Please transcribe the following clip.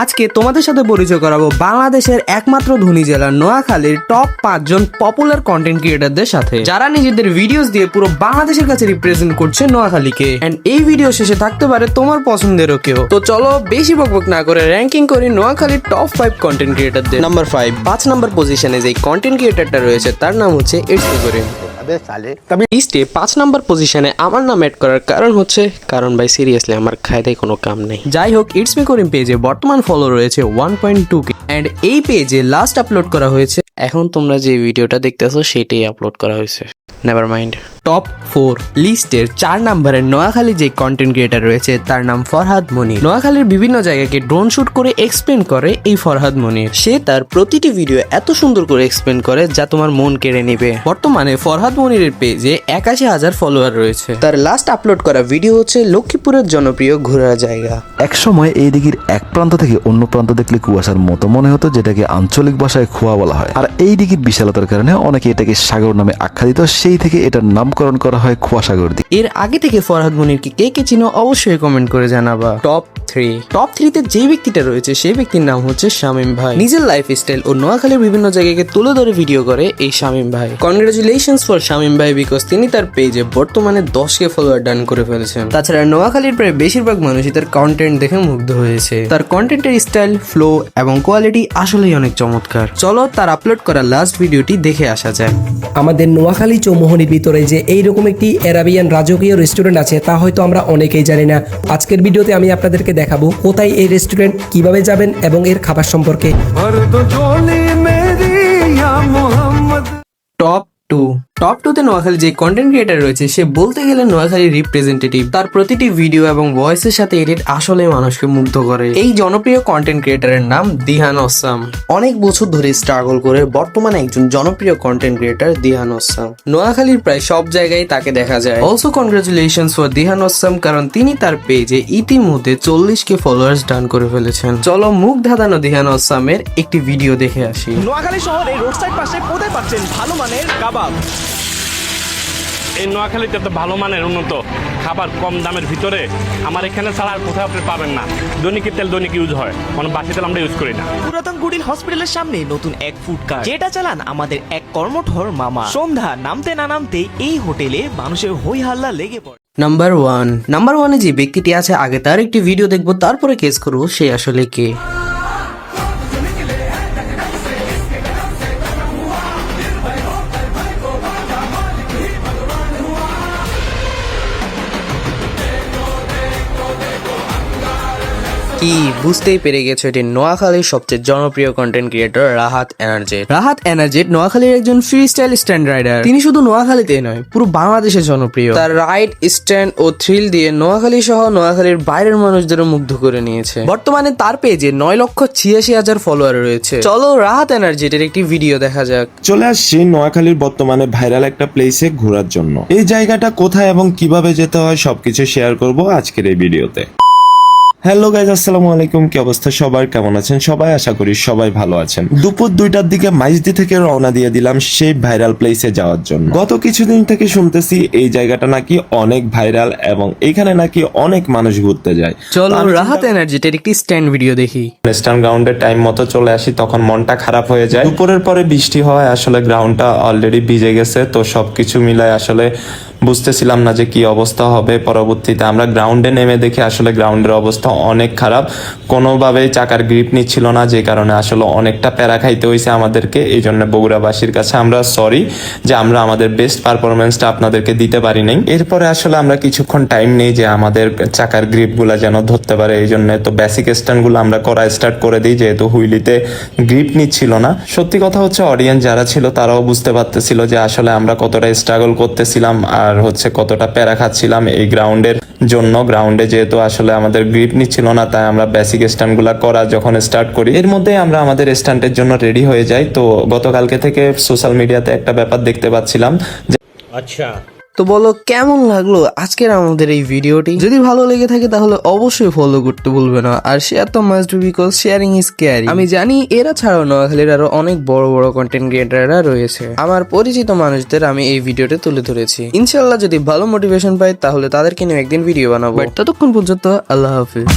আজকে তোমাদের সাথে পরিচয় করাবো বাংলাদেশের একমাত্র ধনী জেলা নোয়াখালীর টপ 5 জন পপুলার কন্টেন্ট ক্রিয়েটরদের সাথে, যারা নিজেদের ভিডিওস দিয়ে পুরো বাংলাদেশের কাছে রিপ্রেজেন্ট করছে নোয়াখালীকে। এন্ড এই ভিডিও শেষে থাকতে পারে তোমার পছন্দেরও কেউ। তো চলো বেশি বকবক না করে র্যাঙ্কিং করি নোয়াখালীর টপ 5 কন্টেন্ট ক্রিয়েটরদের। নাম্বার 5 নাম্বার পজিশনে যে কন্টেন্ট ক্রিয়েটরটা রয়েছে তার নাম হচ্ছে ইটস মি করিম। লিস্টে 5 নাম্বার পজিশনে আমার নাম অ্যাড করার কারণ ভাই সিরিয়াসলি আমার খায়দায় কোনো কাম নেই। যাই হোক, ইটস মি করিম পেজে বর্তমান ফলো রয়েছে 1.2k এন্ড এই পেজে লাস্ট আপলোড করা হয়েছে, এখন তোমরা যে ভিডিওটা দেখতেছো সেটাই আপলোড করা হয়েছে, নেভার মাইন্ড। টপ 4 লিস্টের 4 নম্বরের নোয়াখালী যে কন্টেন্ট ক্রিয়েটর রয়েছে তার নাম ফরহাদ মনির। নোয়াখালীর বিভিন্ন জায়গাকে ড্রোন শুট করে এক্সপ্লেন করে এই ফরহাদ মনির। সে তার প্রতিটি ভিডিও এত সুন্দর করে এক্সপ্লেন করে যা তোমার মন কেড়ে নেবে। বর্তমানে ফরহাদ মনিরের পেজে 81,000 ফলোয়ার রয়েছে। তার লাস্ট আপলোড করা ভিডিও হচ্ছে লক্ষ্মীপুরের জনপ্রিয় ঘোরার জায়গা। একসময় এই দিঘির এক প্রান্ত থেকে অন্য প্রান্ত দেখলে কুয়াশার মতো মনে হতো, যেটাকে আঞ্চলিক ভাষায় খোয়া বলা হয়। আর এই দিঘির বিশালতার কারণে অনেকে এটাকে সাগর নামে আখ্যা দিত, সেই থেকে এটার নামকরণ করা হয় খোয়া সাগর দিঘি। এর আগে থেকে ফরহাদ মনিরকে কে চিনো অবশ্যই কমেন্ট করে জানাবা। টপ 3 যে ব্যক্তিটা রয়েছে সেই ব্যক্তির নাম হচ্ছে শামীম ভাই। নিজের লাইফস্টাইল ও নোয়াখালীর বিভিন্ন জায়গাকে তুলে ধরে ভিডিও করে এই শামীম ভাই। কনগ্রাচুলেশনস ফর শামীম ভাই, বিকজ তিনি তার পেজে বর্তমানে 10k ফলোয়ার ডান করে ফেলেছেন। তাছাড়া নোয়াখালীর প্রায় বেশিরভাগ মানুষই তার কন্টেন্ট দেখে মুগ্ধ হয়েছে। তার কন্টেন্টের স্টাইল, ফ্লো এবং কোয়ালিটি আসলেই অনেক চমৎকার। চলো তার আপলোড করা লাস্ট ভিডিওটি দেখে আসা যায়। আমাদের নোয়াখালী চৌমোহনীর ভিতরে যে এইরকম একটি অ্যারাবিয়ান রাজকীয় রেস্টুরেন্ট আছে তা হয়তো আমরা অনেকেই জানি না। আজকের ভিডিওতে আমি আপনাদেরকে দেখাবো কোথায় এই রেস্টুরেন্ট, কিভাবে যাবেন এবং এর খাবার সম্পর্কে। টপ 2 নোয়াখালী যে কন্টেন্ট ক্রিয়েটর রয়েছে সে বলতে গেলে নোয়াখালীর রিপ্রেজেন্টেটিভ। তার প্রতিটি ভিডিও এবং ভয়েসের সাথে এডিট আসলে মানুষকে মুগ্ধ করে। এই জনপ্রিয় কন্টেন্ট ক্রিয়েটরের নাম দিহান ওসাম। অনেক বছর ধরে স্ট্রাগল করে বর্তমানে একজন জনপ্রিয় কন্টেন্ট ক্রিয়েটর দিহান ওসাম। নোয়াখালীর প্রায় সব জায়গায় তাকে দেখা যায়। Also congratulations for Dihan awesome, কারণ তিনি তার পেজে ইতিমধ্যে 40k ফলোয়ার্স ডান করে ফেলেছেন। চলো মুখ ধাঁধানো দিহান ওসামের একটি ভিডিও দেখে আসি। নোয়াখালী শহরে রোড সাইড পাশে কোথায় পাচ্ছেন ভালো মানের কাবাব? এই নোয়াখালীতে তো ভালো মানের উন্নত খাবার কম দামের ভিতরে আমার এখানে ছাড়া আর কোথাও আপনি পাবেন না। দৈনিকের তেল দৈনিক ইউজ হয়, কোনো বাসি তেল আমরা ইউজ করি না। পুরাতন গুডিল হসপিটালের সামনে নতুন এক ফুড কার্ট যেটা চালান আমাদের এক কর্মঠর মামা। সন্ধ্যা নামতে না নামতে এই হোটেলে মানুষের হই হাল্লা লেগে পড়ে। নাম্বার 1 যে ব্যক্তিটি আছে আগে তার একটি ভিডিও দেখবো, তারপরে কেস করবো সে আসলে কে। কি বুঝতেই পেরে গেছো, এটি নোয়াখালীর সবচেয়ে জনপ্রিয় কন্টেন্ট ক্রিয়েটর রাহাত এনার্জেট নোয়াখালীর একজন ফ্রি স্টাইল স্ট্যান্ড রাইডার। তিনি শুধু নোয়াখালীতেই নয় পুরো বাংলাদেশে জনপ্রিয়। তার রাইড, স্ট্যান্ড ও থ্রিল দিয়ে নোয়াখালী সহ নোয়াখালীর বাইরের মানুষদেরও মুগ্ধ করে নিয়েছে। বর্তমানে তার পেজে 9,86,000 ফলোয়ার রয়েছে। চলো রাহাত এনার্জেটের একটি ভিডিও দেখা যাক। চলে আসছি নোয়াখালীর বর্তমানে ভাইরাল একটা প্লেসে ঘোরার জন্য। এই জায়গাটা কোথায় এবং কিভাবে যেতে হয় সবকিছু শেয়ার করব আজকের এই ভিডিওতে। হ্যালো গাইজ, আসসালামু আলাইকুম। কি অবস্থা সবার, কেমন আছেন সবাই? আশা করি সবাই ভালো আছেন। দুপুর 2টার দিকে মাইজদি থেকে রওনা দিয়ে দিলাম সেই ভাইরাল প্লেসে যাওয়ার জন্য। গত কিছুদিন থেকে শুনতেছি এই জায়গাটা নাকি অনেক ভাইরাল এবং এখানে নাকি অনেক মানুষ ঘুরতে যায়। চলো রাহাত এনার্জেটের একটি স্ট্যান্ড ভিডিও দেখি। ওয়েস্টার্ন গ্রাউন্ডের টাইম মতো চলে আসি, তখন মনটা খারাপ হয়ে যায়। দুপুরের পরে বৃষ্টি হওয়ায় আসলে গ্রাউন্ডটা অলরেডি ভিজে গেছে, তো সবকিছু মিলায় আসলে বুঝতেছিলাম না যে কি অবস্থা হবে। পরবর্তীতে আমরা গ্রাউন্ডে নেমে দেখি আসলে গ্রাউন্ডের অবস্থা অনেক খারাপ, কোনোভাবেই চাকার গ্রিপ নিচ্ছিল না, যে কারণে আসলে অনেকটা প্যারা খাইতে হয়েছে আমাদেরকে। এই জন্য বগুড়াবাসীর কাছে আমরা সরি যে আমরা আমাদের বেস্ট পারফরমেন্সটা আপনাদেরকে দিতে পারি নাই। এরপরে আসলে আমরা কিছুক্ষণ টাইম নেই যে আমাদের চাকার গ্রিপগুলো যেন ধরতে পারে, এই জন্য তো বেসিক স্ট্যান্ডগুলো আমরা করা স্টার্ট করে দিই, যেহেতু হুইলিতে গ্রিপ নিচ্ছিল না। সত্যি কথা হচ্ছে অডিয়েন্স যারা ছিল তারাও বুঝতে পারতেছিল যে আসলে আমরা কতটা স্ট্রাগল করতেছিলাম আর হচ্ছে কতটা প্যারা খাচ্ছিলাম এই গ্রাউন্ডের জন্য। গ্রাউন্ডে যেহেতু আসলে আমাদের গ্রিপ নিচ্ছিল না, তাই আমরা বেসিক স্ট্যান্ডগুলো করা যখন স্টার্ট করি এর মধ্যে আমরা আমাদের স্ট্যান্ডের জন্য রেডি হয়ে যাই। তো গতকালকে থেকে সোশ্যাল মিডিয়াতে একটা ব্যাপার দেখতে পাচ্ছিলাম যে আচ্ছা, তো বলো কেমন লাগলো আজকের আমাদের এই ভিডিওটি? যদি ভালো লেগে থাকে তাহলে অবশ্যই ফলো করতে ভুলবে না, আর শেয়ার তো must be, because sharing is caring. আমি জানি এরা ছাড়াও নোয়াখালীর আরো অনেক বড় বড় কন্টেন্ট ক্রিয়েটররা রয়েছে। আমার পরিচিত মানুষদের আমি এই ভিডিওতে তুলে ধরেছি। ইনশাআল্লাহ যদি ভালো মোটিভেশন পাই তাহলে তাদেরকে নিয়ে একদিন ভিডিও বানাবো। ততক্ষণ পর্যন্ত আল্লাহ হাফিজ।